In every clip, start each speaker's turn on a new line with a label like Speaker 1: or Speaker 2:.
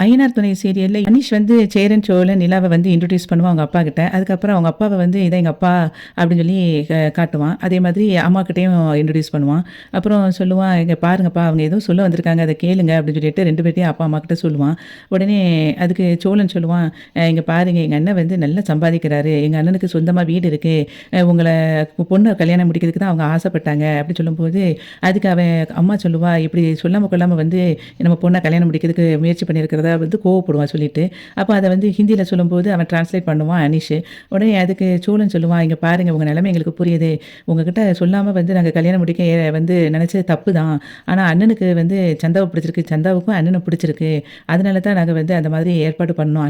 Speaker 1: ஐயனார் துணை சீரியல்ல அனீஷ் வந்து சேரன், சோழன், நிலாவ வந்து இன்ட்ரோடியூஸ் பண்ணுவான் அவங்க அப்பாகிட்ட. அதுக்கப்புறம் அவங்க அப்பாவ வந்து இதான் எங்க அப்பா அப்படின்னு சொல்லி காட்டுவான். அதே மாதிரி அம்மாகிட்டயும் இன்ட்ரோடியூஸ் பண்ணுவான். அப்புறம் சொல்லுவான், "இங்க பாருங்கப்பா அவங்க ஏதோ சொல்ல வந்திருக்காங்க. அத கேளுங்க" அப்படின்னு சொல்லிட்டு 2 பேர்ட்டயும் அப்பா, அம்மாகிட்ட சொல்லுவான். உடனே அதுக்கு சோழன் சொல்லுவான், "இங்க பாருங்க எங்க அண்ணன் வந்து நல்லா சம்பாதிக்கிறாரு. எங்க அண்ணனுக்கு சொந்தமா வீடு இருக்கு. உங்கள பொண்ண கல்யாணம் முடிக்கிறதுக்கு தான் அவங்க ஆசைப்பட்டாங்க" அப்படி சொல்லும்போது, அதுக்கு அவன் அம்மா சொல்லுவா, "இப்படி சொல்லாம கொள்ளாம வந்து நம்ம பொண்ண கல்யாணம் முடிக்கிறதுக்கு முயற்சி பண்ணியிருக்கிறதா" வந்து கோவப்படுவான் சொல்லிட்டு. அப்போ அதை வந்து ஹிந்தியில் சொல்லும்போது அவன் டிரான்ஸ்லேட் பண்ணுவான் அனீஷ். உடனே அதுக்கு சோழன் சொல்லுவான், "இங்கே பாருங்க உங்கள் நிலைமை எங்களுக்கு புரியுது. உங்ககிட்ட சொல்லாமல் வந்து நாங்கள் கல்யாணம் முடிக்க வந்து நினச்சது தப்பு தான். ஆனால் அண்ணனுக்கு வந்து சந்தாவை பிடிச்சிருக்கு, சந்தாவுக்கும் அண்ணனை பிடிச்சிருக்கு. அதனால தான் நாங்கள் வந்து அந்த மாதிரி ஏற்பாடு பண்ணோம்.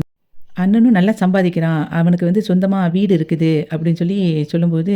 Speaker 1: அண்ணனும் நல்லா சம்பாதிக்கிறான். அவனுக்கு வந்து சொந்தமா வீடு இருக்குது அப்படின்னு சொல்லி சொல்லும்போது,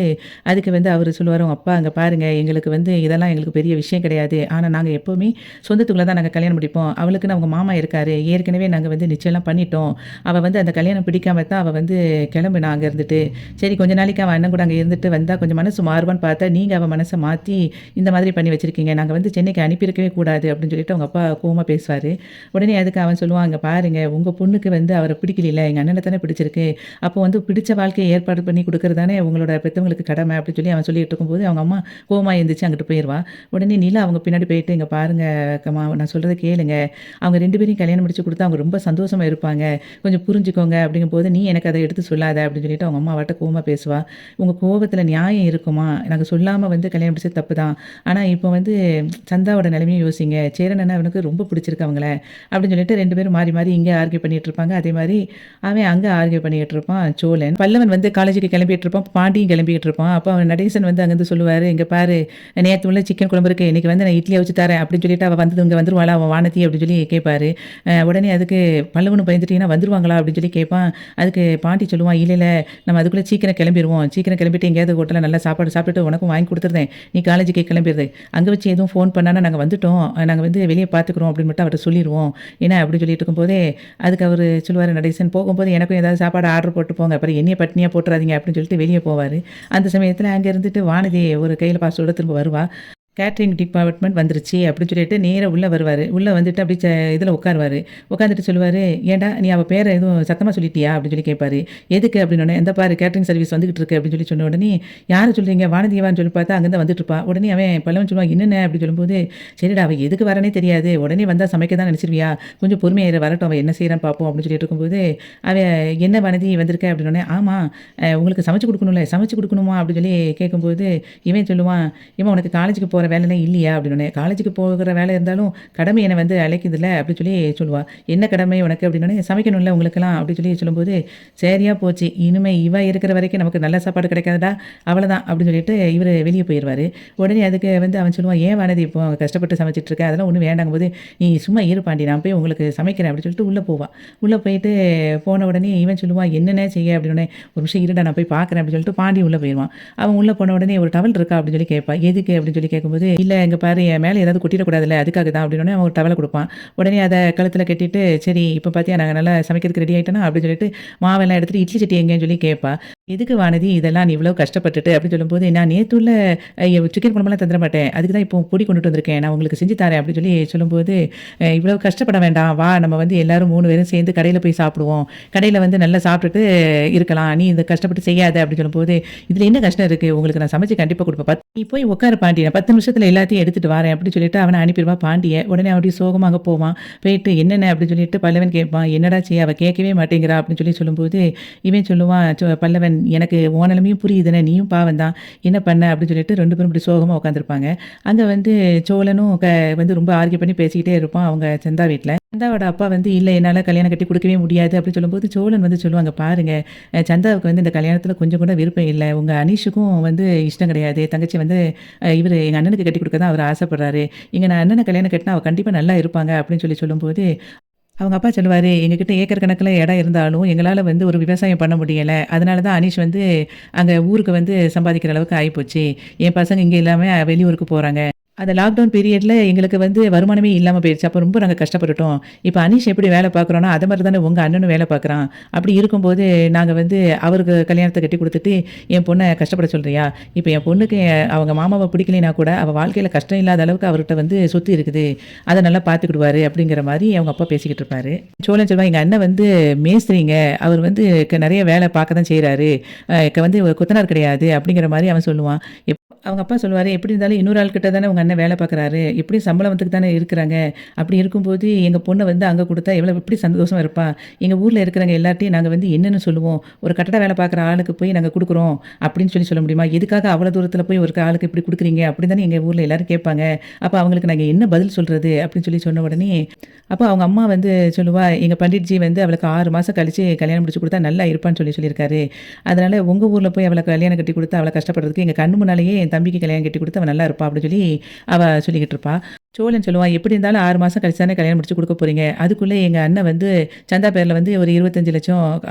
Speaker 1: அதுக்கு வந்து அவரு சொல்லுவாரு, "உங்க அப்பா அங்க பாருங்க, எங்களுக்கு வந்து இதெல்லாம் எங்களுக்கு பெரிய விஷயம் கிடையாது. ஆனா நாங்க எப்பவுமே சொந்தத்துக்குள்ள தான் நாங்க கல்யாணம் முடிப்போம். அவளுக்குன்னு அவங்க மாமா இருக்காரு. ஏற்கனவே நாங்க வந்து நிச்சயம்லாம் பண்ணிட்டோம். அவ வந்து அந்த கல்யாணம் பிடிக்காம தான் அவ வந்து கிளம்புனா அங்க இருந்துட்டு. சரி கொஞ்ச நாளைக்கு அவன் அண்ணன் கூட அங்க இருந்துட்டு வந்தா கொஞ்சம் மனசு மாறுவான்னு பார்த்தா, நீங்க அவ மனச மாத்தி இந்த மாதிரி பண்ணி வச்சிருக்கீங்க. நாங்க வந்து சென்னைக்கு அனுப்பியிருக்கவே கூடாது" அப்படின்னு சொல்லிட்டு அவங்க அப்பா கோவமா பேசுவாரு. உடனே அதுக்கு அவன் சொல்லுவான், "இங்க பாருங்க, உங்க பொண்ணுக்கு வந்து அவர பிடிக்கல. எங்க அண்ணன தானே பிடிச்சிருக்கு. அப்போ வந்து பிடிச்ச வாழ்க்கைய ஏற்பாடு பண்ணி குடுக்குறது தானே உங்களோட பெத்தவங்களுக்கு கடமை" அப்படின்னு சொல்லி அவன் சொல்லிட்டு இருக்கும்போது, அவங்க அம்மா கோவமா எந்திரிச்சு அங்கிட்டு போயிருவா. உடனே நிலா அவங்க பின்னாடி போயிட்டு, "இங்க பாருங்க அக்கம்மா, நான் சொல்றத கேளுங்க. அவங்க 2 பேரையும் கல்யாணம் முடிச்சு குடுத்தா அவங்க ரொம்ப சந்தோஷமா இருப்பாங்க. கொஞ்சம் புரிஞ்சுக்கோங்க" அப்படிங்கும்போது, "நீ எனக்கு அத எடுத்து சொல்லாத" அப்படின்னு சொல்லிட்டு அவங்க அம்மாவாட்ட கோவமா பேசுவா. "உங்க கோவத்துல நியாயம் இருக்குமா? நாங்க சொல்லாம வந்து கல்யாணம் முடிச்சது தப்பு தான். ஆனா இப்போ வந்து சந்தாவோட நிலைமையும் யோசிங்க. சேரன் அண்ணா அவனுக்கு ரொம்ப பிடிச்சிருக்கு அவங்கள" அப்படின்னு சொல்லிட்டு 2 பேரும் மாறி மாறி இங்க ஆர்கியூ பண்ணிட்டு இருப்பாங்க. அதே மாரி அவன் அங்க ஆர்கியூ பண்ணிட்டு இருப்பான் சோழன். பல்லவன் வந்து காலேஜுக்கு கிளம்பிட்டு இருப்பான். பாண்டியும் கிளம்பிட்டு இருப்பான். அப்போ அவன் நடேசன் வந்து அங்கேருந்து சொல்லுவாரு, "இங்க பாரு, நேத்து உள்ள சிக்கன் குழம்பு இருக்கு. இன்னைக்கு வந்து நான் இட்லிய வச்சு தரேன்" அப்படின்னு சொல்லிட்டு அவ வந்து இங்க வந்துருவாளா அவன் வானதி அப்படின்னு சொல்லி கேட்பாரு. உடனே அதுக்கு பல்லவனும் பயந்துட்டீங்கன்னா வந்துருவாங்களா அப்படின்னு சொல்லி கேட்பான். அதுக்கு பாண்டி சொல்லுவான், "இல்ல இல்ல, நம்ம அதுக்குள்ள சீக்கிரம் கிளம்பிருவோம். சீக்கிரம் கிளம்பிட்டு எங்கேயாவது ஹோட்டல்ல நல்லா சாப்பாடு சாப்பிட்டுட்டு உனக்கும் வாங்கி குடுத்துருந்தேன். நீ காலேஜுக்கு கிளம்பிருது. அங்க வச்சு எதுவும் ஃபோன் பண்ணானா நாங்க வந்துட்டோம். நாங்க வந்து வெளிய பார்த்துக்குறோம்" அப்படின்னு மட்டும் அவர்ட்ட சொல்லிருவோம். என்ன அப்படின்னு சொல்லிட்டு இருக்கும்போதே, அதுக்கு அவரு சொல்லுவாரு நடேசன், "போகும்போது எனக்கும் ஏதாவது சாப்பாடு ஆர்டர் போட்டு போங்க. அப்புறம் என்னைய பட்னியா போட்டுறாதீங்க" அப்படின்னு சொல்லிட்டு வெளிய போவாரு. அந்த சமயத்துல அங்க இருந்துட்டு வானதி ஒரு கையில பாஸ்போர்ட்டோட திரும்ப வருவா. கேட்டரிங் டிபார்ட்மெண்ட் வந்துருச்சு அப்படின்னு சொல்லிட்டு நேரா உள்ள வருவாரு. உள்ள வந்துட்டு அப்படியே இதுல உட்காருவாரு. உட்காந்துட்டு சொல்லுவாரு, "ஏன்டா நீ அவ பேர எதுவும் சத்தமா சொல்லிட்டியா?" அப்படின்னு சொல்லி கேட்பாரு. "எதுக்கு?" அப்படின்னோனே, "இந்த பாரு கேட்டரிங் சர்வீஸ் வந்துகிட்டு இருக்கு" அப்படின்னு சொல்லி சொன்ன உடனே, "யார சொல்றீங்க? வானதியவான்னு" சொல்லி பார்த்தா அங்கருந்து வந்துட்டு இருப்பா. உடனே அவன் பல்லவன் சொல்லுவான், "என்னண்ணே?" அப்படின்னு சொல்லும்போது, "சரிடா அவ எதுக்கு வரானே தெரியாது. உடனே வந்தா சமைக்க தான் நினைச்சிருவியா? கொஞ்சம் பொறுமையா இரு, வரட்டும், அவ என்ன செய்றான்னு பார்ப்போம்" அப்படின்னு சொல்லிட்டு இருக்கும்போது, அவன், "என்ன வானதி வந்திருக்க?" அப்படின்னோனே, "ஆமா, உங்களுக்கு சமைச்சு குடுக்கணும்ல, சமைச்சு குடுக்கணுமா?" அப்படின்னு சொல்லி கேட்கும்போது, இவன் சொல்லுவான், "ஏம்மா உனக்கு காலேஜுக்கு போற வேலைலாம் இல்லையா?" அப்படின்னோனே, "காலேஜுக்கு போகிற வேலை இருந்தாலும் கடமை என்னை வந்து அழைக்குதுல்ல" அப்படின்னு சொல்லி சொல்லுவா. "என்ன கடமை உனக்கு?" அப்படின்னோனே, "சமைக்கணும்ல உங்களுக்கெல்லாம்" அப்படின்னு சொல்லி சொல்லும்போது, "சரியா போச்சு. இனிமே இவ இருக்கிற வரைக்கும் நமக்கு நல்ல சாப்பாடு கிடைக்காதுடா. அவ்வளோதான்" அப்படின்னு சொல்லிட்டு இவரு வெளிய போயிருவாரு. உடனே அதுக்கு வந்து அவன் சொல்லுவான், "ஏன் வானதி இப்போ கஷ்டப்பட்டு சமைச்சிட்டு இருக்க? அதெல்லாம் ஒண்ணும் வேண்டாங்கும்போது, நீ சும்மா இரு பாண்டி, நான் போய் உங்களுக்கு சமைக்கிறேன்" அப்படின்னு சொல்லிட்டு உள்ள போவா. உள்ள போயிட்டு போன உடனே இவன் சொல்லுவான், "என்னண்ணே செய்ய?" அப்படின்னோனே, "ஒரு நிமிஷம் இருடா நான் போய் பார்க்குறேன்" அப்படின்னு சொல்லிட்டு பாண்டி உள்ள போயிருவான். அவன் உள்ள போன உடனே, "ஒரு டவல் இருக்கா?" அப்படின்னு சொல்லி கேட்பா. "எதுக்கு?" அப்படின்னு சொல்லி கேட்கும்போது, "இல்ல இங்க பாரு, என் மேல ஏதாவது கொட்டிடக்கூடாதுல்ல, அதுக்காக தான்" அப்படின்னோனே அவன் ஒரு டவல குடுப்பான். உடனே அத கழுத்துல கட்டிட்டு, "சரி இப்ப பார்த்தியா நாங்க நல்லா சமைக்கிறதுக்கு ரெடி ஆயிட்டோனா" அப்படின்னு சொல்லிட்டு மாவெல்லாம் எடுத்துட்டு, "இட்லி சட்டி எங்கேன்னு?" சொல்லி கேட்பா. "எதுக்கு வானதி இதெல்லாம் நீ இவ்வளோ கஷ்டப்பட்டுட்டு" அப்படின்னு சொல்லும்போது, "நான் நேத்து உள்ள சிக்கன் குழம்பெல்லாம் தந்துட மாட்டேன். அதுக்கு தான் இப்போ பொடி கொண்டுட்டு வந்திருக்கேன். நான் உங்களுக்கு செஞ்சு தரேன்" அப்படின்னு சொல்லி சொல்லும்போது, "இவ்வளோ கஷ்டப்பட வேண்டாம். வா நம்ம வந்து எல்லாரும் 3 பேரும் சேர்ந்து கடையில போய் சாப்பிடுவோம். கடையில வந்து நல்லா சாப்பிட்டுட்டு இருக்கலாம். நீ இத கஷ்டப்பட்டு செய்யாத" அப்படின்னு சொல்லும்போது, "இதுல என்ன கஷ்டம் இருக்கு? உங்களுக்கு நான் சமைச்சு கண்டிப்பா குடுப்பேன். நீ போய் உட்காரு பாண்டி. நான் 10 நிமிஷத்துல எல்லாத்தையும் எடுத்துட்டு வாரேன்" அப்படின்னு சொல்லிட்டு அவன அனுப்பிருவா பாண்டிய. உடனே அப்படியே சோகமா அங்க போவான். போயிட்டு, "என்னண்ணே?" அப்படின்னு சொல்லிட்டு பல்லவன் கேட்பான். "என்னடா செய்ய? அவ கேட்கவே மாட்டேங்கிறா" அப்படின்னு சொல்லி சொல்லும்போது, இவன் சொல்லுவான் பல்லவன், "எனக்கு உன் நிலைமையும் புரியுதுண்ணே. நீயும் பாவம் தான். என்ன பண்ண?" அப்படின்னு சொல்லிட்டு 2 பேரும் இப்படி சோகமா உட்காந்துருப்பாங்க. அங்க வந்து சோழனும் வந்து ரொம்ப ஆர்கியூ பண்ணி பேசிக்கிட்டே இருப்பான் அவங்க சந்தா வீட்ல. சந்தாவோட அப்பா வந்து, "இல்ல என்னால கல்யாணம் கட்டி குடுக்கவே முடியாது" அப்படின்னு சொல்லும்போது, சோழன் வந்து சொல்லுவாங்க, "பாருங்க, சந்தாவுக்கு வந்து இந்த கல்யாணத்துல கொஞ்சம் கூட விருப்பம் இல்ல. உங்க அனீஷுக்கும் வந்து இஷ்டம் கிடையாது. தங்கச்சி வந்து இவரு எங்க அண்ணனுக்கு கட்டி குடுக்க தான் அவரு ஆசைப்படுறாரு. எங்க அண்ணன கல்யாணம் கட்டினா அவ கண்டிப்பா நல்லா இருப்பாங்க" அப்படின்னு சொல்லும்போது, அவங்க அப்பா சொல்லுவாரு, "எங்ககிட்ட ஏக்கர் கணக்குல இடம் இருந்தாலும், எங்களால வந்து ஒரு விவசாயம் பண்ண முடியல. அதனால தான் அனீஷ் வந்து அங்க ஊருக்கு வந்து சம்பாதிக்கிற அளவுக்கு ஆயிப்போச்சு. என் பசங்க இங்க இல்லாம வெளியூருக்கு போறாங்க. அந்த லாக்டவுன் பீரியட்ல எங்களுக்கு வந்து வருமானமே இல்லாம போயிருச்சு. அப்ப ரொம்ப நாங்க கஷ்டப்பட்டுட்டோம். இப்ப அனீஷ் எப்படி வேலை பார்க்குறோம்னா, அது மாரி தானே உங்க அண்ணனும் வேலை பார்க்குறான். அப்படி இருக்கும்போது நாங்க வந்து அவருக்கு கல்யாணத்த கட்டி குடுத்துட்டு, என் பொண்ண கஷ்டப்பட சொல்றியா? இப்ப என் பொண்ணுக்கு அவங்க மாமாவ பிடிக்கலைன்னா கூட, அவ வாழ்க்கையில கஷ்டம் இல்லாத அளவுக்கு அவர்ட்ட வந்து சொத்து இருக்குது. அத நல்லா பார்த்துக்கிடுவாரு அப்படிங்கிற மாரி அவங்க அப்பா பேசிக்கிட்டு இருப்பாரு. சோழன் சொல்வான், எங்க அண்ணன் வந்து மேஸ்திரிங்க. அவர் வந்து நெறைய வேலை பார்க்க தான் செய்றாரு. வந்து கொத்தனார் கிடையாது அப்படிங்கிற மாரி அவன் சொல்லுவான். அவங்க அப்பா சொல்லுவாரு, "எப்படி இருந்தாலும் இன்னொரு ஆள் கிட்ட தானே உங்க அண்ணன் வேலை பார்க்குறாரு. எப்படியும் சம்பளத்துக்கு தானே இருக்கிறாங்க. அப்படி இருக்கும்போது எங்க பொண்ண வந்து அங்க குடுத்தா எப்படி சந்தோஷமா இருப்பா? எங்க ஊர்ல இருக்கிறவங்க எல்லார்ட்டயும் நாங்க வந்து என்னன்னு சொல்லுவோம்? ஒரு கட்டட வேலை பார்க்குற ஆளுக்கு போய் நாங்க குடுக்குறோம் அப்படின்னு சொல்ல முடியுமா? எதுக்காக அவ்வளோ தூரத்தில போய் ஒரு ஆளுக்கு இப்படி குடுக்குறீங்க? அப்படி தானே எங்க ஊர்ல எல்லாரும் கேட்பாங்க. அப்ப அவங்களுக்கு நாங்க என்ன பதில் சொல்றது?" அப்படின்னு சொன்ன உடனே, அப்ப அவங்க அம்மா வந்து சொல்லுவா, "எங்க பண்டிட்ஜி வந்து அவளுக்கு 6 மாசம் கழிச்சு கல்யாணம் முடிச்சு குடுத்தா நல்லா இருப்பான்னு சொல்லியிருக்காரு. அதனால உங்க ஊர்ல போய் அவள கல்யாணம் கட்டி குடுத்து அவள கஷ்டப்படுறதுக்கு எங்க கண்ணு முன்னாலேயே என் தம்பிக்கு கல்யாணம் கட்டி குடுத்து அவ நல்லா இருப்பா" அப்படின்னு அவ சொல்லிக்கிட்டு இருப்பா. சோழன் சொல்லுவான், "எப்படி இருந்தாலும் 6 மாசம் கழிச்சு தானே கல்யாணம் முடிச்சு குடுக்க போறீங்க. அதுக்குள்ள எங்க அண்ணன் வந்து சந்தா பேர்ல வந்து ஒரு 25,00,000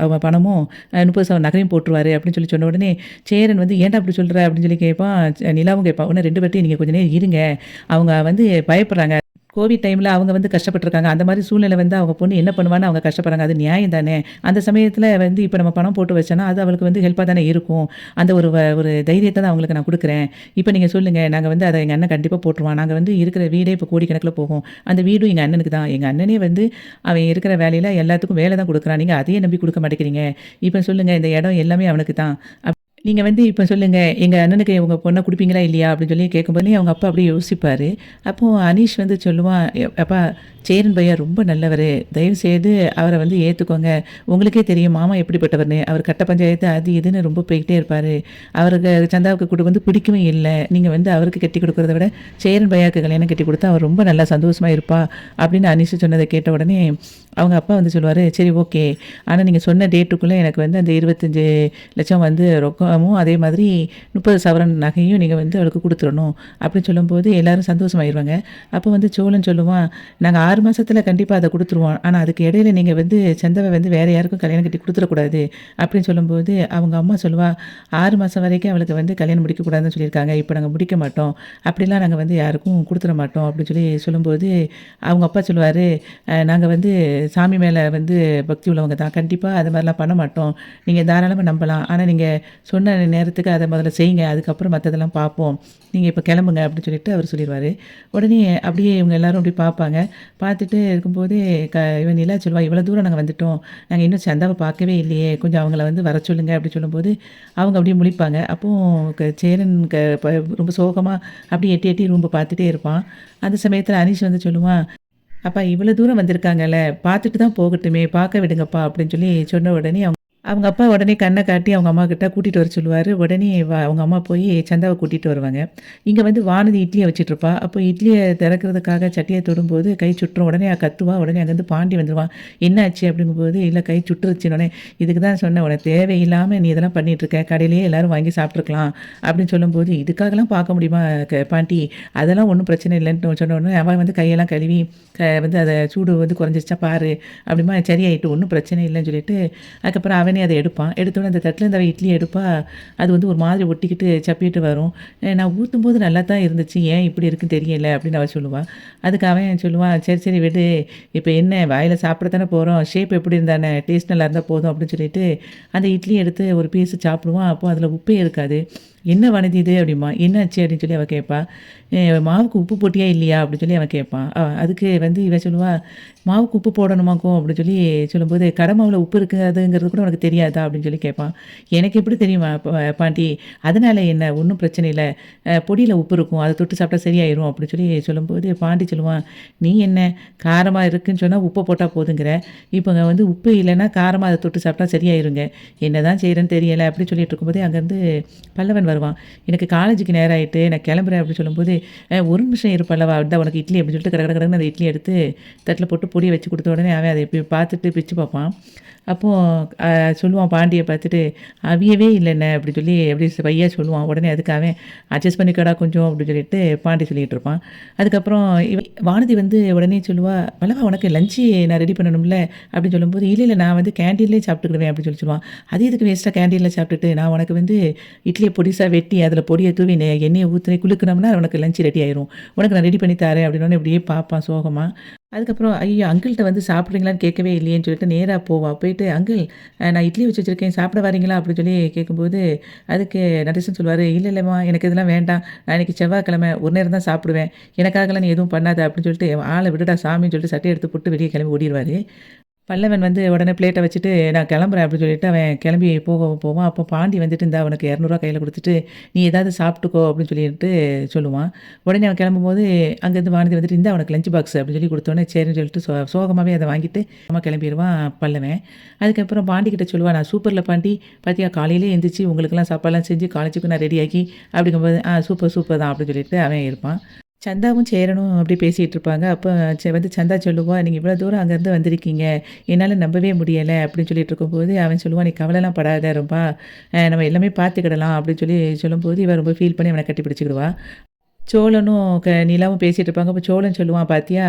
Speaker 1: பணமும் 30 சவரன் நகையும் போட்டுருவாரு" அப்படின்னு சொன்ன உடனே, சேரன் வந்து "ஏன்டா அப்படி சொல்ற?" அப்படின்னு கேட்பான். நிலாவும் கேட்பா. "இன்னும் 2 பேர்ட்டயும் நீங்க கொஞ்ச நேரம் இருங்க. அவங்க வந்து பயப்படுறாங்க. கோவிட் டைம்ல அவங்க வந்து கஷ்டப்பட்டுருக்காங்க. அந்த மாரி சூழ்நிலை வந்து அவங்க பொண்ணு என்ன பண்ணுவான்னு அவங்க கஷ்டப்படுறாங்க. அது நியாயம் தானே! அந்த சமயத்தில வந்து இப்ப நம்ம பணம் போட்டு வச்சோன்னா, அது அவளுக்கு வந்து ஹெல்ப்பா தானே இருக்கும். அந்த ஒரு தைரியத்த தான் அவங்களுக்கு நான் குடுக்குறேன். இப்ப நீங்க சொல்லுங்க. நாங்க வந்து அத எங்க அண்ணன் கண்டிப்பா போட்டுருவான். நாங்க வந்து இருக்கிற வீடே இப்ப கோடிக்கணக்கில போகும். அந்த வீடும் எங்க அண்ணனுக்கு தான். எங்க அண்ணனே வந்து அவன் இருக்கிற வேலையில எல்லாத்துக்கும் வேல தான் குடுக்குறான். நீங்க அதையே நம்பி குடுக்க மாட்டேங்கிறீங்க. இப்ப சொல்லுங்க. இந்த இடம் எல்லாமே அவனுக்கு தான். நீங்க வந்து இப்ப சொல்லுங்க, எங்க அண்ணனுக்கு உங்க பொண்ண குடுப்பீங்களா? இல்லையா? அப்படின்னு கேட்கும்போதே அவங்க அப்பா அப்படியே யோசிப்பாரு. அப்போ அனீஷ் வந்து சொல்லுவான், அப்பா சேரன் பையா ரொம்ப நல்லவரு. தயவுசெய்து அவர வந்து ஏத்துக்கோங்க. உங்களுக்கே தெரியும் மாமா எப்படிப்பட்டவர்ன்னு. அவர் கட்ட பஞ்சாயத்து அது இதுன்னு ரொம்ப போய்க்கிட்டே இருப்பாரு. அவருக்கு சந்தாவுக்கு கூட வந்து பிடிக்கவே இல்ல. நீங்க வந்து அவருக்கு கட்டி குடுக்குறத விட, சேரன் பையாவுக்கு கல்யாணம் கட்டி குடுத்தா அவர் ரொம்ப நல்லா சந்தோஷமா இருப்பா" அப்படின்னு அனீஷ் சொன்னத கேட்ட உடனே, அவங்க அப்பா வந்து சொல்லுவாரு, "சரி ஓகே. ஆனா நீங்க சொன்ன டேட்டுக்குள்ள எனக்கு வந்து அந்த 25,00,000 வந்து ரொக்கமும், அதே மாதிரி 30 சவரன் நகையும் நீங்க வந்து அவளுக்கு குடுத்துறணும்" அப்படின்னு சொல்லும்போது எல்லாரும் சந்தோஷமாயிருவாங்க. அப்போ வந்து சோழன் சொல்லுவான், "நாங்க 6 மாசத்துல கண்டிப்பா அத குடுத்துருவோம். ஆனா அதுக்கு இடையில நீங்க வந்து சந்தாவ வந்து வேற யாருக்கும் கல்யாணம் கட்டி குடுத்துறக்கூடாது" அப்படின்னு சொல்லும்போது, அவங்க அம்மா சொல்லுவா, "6 மாசம் வரைக்கும் அவளுக்கு வந்து கல்யாணம் முடிக்கக்கூடாதுன்னு சொல்லியிருக்காங்க. இப்ப நாங்க முடிக்க மாட்டோம். அப்படிலாம் நாங்க வந்து யாருக்கும் குடுத்துற மாட்டோம்" அப்படின்னு சொல்லும்போது, அவங்க அப்பா சொல்லுவாரு, நாங்க வந்து சாமி மேல வந்து பக்தி உள்ளவங்க தான். கண்டிப்பா அது மாரிலாம் பண்ண மாட்டோம். நீங்க தாராளமா நம்பலாம். ஆனா நீங்க சொன்ன நேரத்துக்கு அத முதல்ல செய்யுங்க. அதுக்கப்புறம் மத்ததெல்லாம் பார்ப்போம். நீங்க இப்ப கிளம்புங்க" அப்படின்னு அவரு சொல்லிருவாரு. உடனே அப்படியே இவங்க எல்லாரும் அப்படி பார்ப்பாங்க. பார்த்துட்டு இருக்கும்போதே இவன் நிலா சொல்லுவா, "இவ்வளோ தூரம் நாங்க வந்துட்டோம். நாங்க இன்னும் சந்தாவ பார்க்கவே இல்லையே. கொஞ்சம் அவங்கள வந்து வர சொல்லுங்க" அப்படி சொல்லும்போது, அவங்க அப்படியே முழிப்பாங்க. அப்போ சேரன் ரொம்ப சோகமா அப்படியே எட்டி எட்டி ரூம்ப பார்த்துட்டே இருப்பான். அந்த சமயத்தில அனீஷ் வந்து சொல்லுவான், "அப்பா இவ்வளோ தூரம் வந்திருக்காங்கல்ல, பார்த்துட்டு தான் போகட்டுமே, பார்க்க விடுங்கப்பா" அப்படின்னு சொன்ன உடனே அவங்க அப்பா உடனே கண்ண காட்டி அவங்க அம்மாகிட்ட கூட்டிட்டு வர சொல்லுவாரு. உடனே அவங்க அம்மா போய் சந்தாவ கூட்டிட்டு வருவாங்க. இங்க வந்து வானதி இட்லிய வச்சுட்ருப்பா. அப்போ இட்லிய திறக்கிறதுக்காக சட்டிய தொடும்போது கை சுட்டுரும். உடனே அவ கத்துவா. உடனே அங்கேருந்து பாண்டி வந்துருவான். "என்னாச்சு?" அப்படிங்கும்போது, "இல்ல கை சுட்டுருச்சுன்னோனே, இதுக்கு தான் சொன்னேன் உனக்கு தேவையில்லாம நீ இதெல்லாம் பண்ணிட்டுருக்க. கடையிலேயே எல்லாரும் வாங்கி சாப்பிட்டுருக்கலாம்" அப்படின்னு சொல்லும்போது, "இதுக்காகலாம் பார்க்க முடியுமா பாட்டி? அதெல்லாம் ஒண்ணும் பிரச்சனை இல்லைன்ட்டு" சொன்ன உடனே அவன் வந்து கையெல்லாம் கழுவி வந்து அத சூடு வந்து குறைஞ்சிருச்சா பாரு அப்படிமா, சரியாயிட்டு ஒண்ணும் பிரச்சனை இல்லைன்னு சொல்லிட்டு, அதுக்கப்புறம் அவனே அத எடுப்பான். எடுத்தோனே அந்த தட்டுலேருந்து அவ இட்லிய எடுப்பா. அது வந்து ஒரு மாதிரி ஒட்டிக்கிட்டு சப்பிட்டு வரும். "நான் ஊத்தும்போது நல்லா தான் இருந்துச்சு. ஏன் இப்படி இருக்குன்னு தெரியல" அப்படின்னு அவ சொல்லுவா. அதுக்கு அவன் சொல்லுவான், "சரி, சரி விடு. இப்ப என்ன வாயில சாப்பிட தானே போறோம். ஷேப் எப்படி இருந்தானே, டேஸ்ட் நல்லா இருந்தா போதும்" அப்படின்னு சொல்லிட்டு, அந்த இட்லிய எடுத்து ஒரு பீஸ் சாப்பிடுவான். அப்போ அதில உப்பே இருக்காது. "என்ன வனதி இது?" அப்படிம்பா. "என்னாச்சு?" அப்படின்னு அவ கேட்பா. "மாவுக்கு உப்பு போட்டியா இல்லையா?" அப்படின்னு அவன் கேட்பான். அதுக்கு வந்து இவ சொல்லுவா, "மாவுக்கு உப்பு போடணுமாக்கும்" அப்படின்னு சொல்லும்போது, "கடை மாவுல உப்பு இருக்காதுங்கிறது கூட உனக்கு தெரியாதா?" அப்படின்னு கேட்பான். "எனக்கு எப்படி தெரியுமா பாட்டி? அதனால என்ன? ஒண்ணும் பிரச்சனை இல்ல. பொடியில உப்பு இருக்கும். அத தொட்டு சாப்பிட்டா சரியாயிரும்" அப்படின்னு சொல்லும்போது, பாண்டி சொல்லுவான், "நீ என்ன காரமா இருக்குன்னு சொன்னா உப்ப போட்டா போதுங்கிற. இப்ப வந்து உப்பு இல்லன்னா காரமா அத தொட்டு சாப்பிட்டா சரியாயிருங்க. என்னதான் செய்றேன்னு தெரியல" அப்படின்னு சொல்லிட்டு இருக்கும்போதே அங்கேருந்து பல்லவன் வருவான். "எனக்கு காலேஜுக்கு நேரம் ஆயிட்டு. நான் கிளம்புறேன்" அப்படின்னு சொல்லும்போது, ஒரு நிமிஷம் இரு பல்லவா, இந்தா உனக்கு இட்லி" அப்படின்னு சொல்லிட்டு கட கட கடன்னு அந்த இட்லிய எடுத்து தட்டில போட்டு பொடிய வச்சு குடுத்த உடனே அவன் அத பார்த்துட்டு பிச்சு பார்ப்பான். அப்போ சொல்லுவான் பாண்டிய பார்த்துட்டு, "அவியவே இல்லண்ணே" அப்படி அப்படி பையா சொல்லுவான். உடனே அதுக்கு அவன், "அட்ஜஸ்ட் பண்ணிக்கோடா கொஞ்சம்" அப்படின்னு பாண்டி சொல்லிட்டு இருப்பான். அதுக்கப்புறம் வானதி வந்து உடனே சொல்லுவா, "பல்லவா உனக்கு லஞ்ச் நான் ரெடி பண்ணணும்ல" அப்படின்னு சொல்லும்போது, "இல்ல, இல்ல நான் வந்து கேன்டீன்லேயே சாப்பிட்டுக்கிடுவேன்" அப்படின்னு சொல்லுவான். "அது எதுக்கு வேஸ்ட்டா கேன்டீன்ல சாப்பிட்டுட்டு, நான் உனக்கு வந்து இட்லிய பொடி பீஸா வெட்டி அதில் பொடியை தூவி எண்ணெயை ஊற்றி குலுக்குனோம்னா உனக்கு லஞ்ச் ரெடி ஆயிரும். உனக்கு நான் ரெடி பண்ணி தரேன் அப்படின்னோடனே இப்படியே பார்ப்பான் சோகமா. அதுக்கப்புறம் ஐயோ! அங்கிள்ட்ட வந்து சாப்பிட்றீங்களான்னு கேட்கவே இல்லையேன்னு சொல்லிட்டு நேரா போவா. போயிட்டு அங்கிள் நான் இட்லி வச்சு வச்சிருக்கேன் சாப்பிட வரீங்களா? அப்படின்னு சொல்லி கேட்கும்போது, அதுக்கு நடேசன் சொல்லுவாரு, "இல்ல இல்லம்மா எனக்கு இதெல்லாம் வேண்டாம். நான் இன்னைக்கு செவ்வாய்க்கிழமை ஒரு நேரம் தான் சாப்பிடுவேன். எனக்காகலாம் நீ எதுவும் பண்ணாத" அப்படின்னு சொல்லிட்டு, "ஆள விடுடா சாமின்னு" சொல்லிட்டு சட்டைய எடுத்து போட்டு வெளிய கிளம்பி ஓடிருவாரு. பல்லவன் வந்து உடனே பிளேட்ட வச்சுட்டு, "நான் கிளம்புறேன்" அப்படின்னு சொல்லிட்டு அவன் கிளம்பி போவான். அப்போ பாண்டி வந்துட்டு, "இந்தா உனக்கு ரூ. 200 கையில குடுத்துட்டு, நீ ஏதாவது சாப்பிட்டுக்கோ" அப்படின்னு சொல்லிட்டு சொல்லுவான். உடனே அவன் கிளம்பும்போது, அங்கேருந்து வானதி வந்துட்டு, "இந்தா உனக்கு லஞ்ச் பாக்ஸ்" அப்படின்னு சொல்லி குடுத்தோனே, சரின்னு சொல்லிட்டு சோகமாவே அத வாங்கிட்டு அம்மா கிளம்பிருவான் பல்லவன். அதுக்கப்புறம் பாண்டி கிட்ட சொல்லுவான், "நான் சூப்பர்ல பாண்டி, பாத்தியா காலையிலே எந்திரிச்சு உங்களுக்கெல்லாம் சாப்பாடுலாம் செஞ்சு காலேஜுக்கு நான் ரெடியாக்கி" அப்படிங்கும்போது, சூப்பர் சூப்பர் தான்" அப்படின்னு சொல்லிட்டு அவன் இருப்பான். சந்தாவும் சேரனும் அப்படியே பேசிகிட்டு இருப்பாங்க. அப்போ வந்து சந்தா சொல்லுவா, "நீங்க இவ்வளோ தூரம் அங்கேருந்து வந்திருக்கீங்க. என்னால நம்பவே முடியல" அப்படின்னு சொல்லிட்டு இருக்கும்போது, அவன் சொல்லுவான், "நீ கவலைலாம் படாத ரொம்ப நம்ம எல்லாமே பார்த்துக்கிடலாம்" அப்படின்னு சொல்லி சொல்லும்போது, இவ ரொம்ப ஃபீல் பண்ணி அவன கட்டி பிடிச்சுக்கிடுவா. சோழனும் நிலாவும் பேசிட்டு இருப்பாங்க. அப்போ சோழன் சொல்லுவான், "பாத்தியா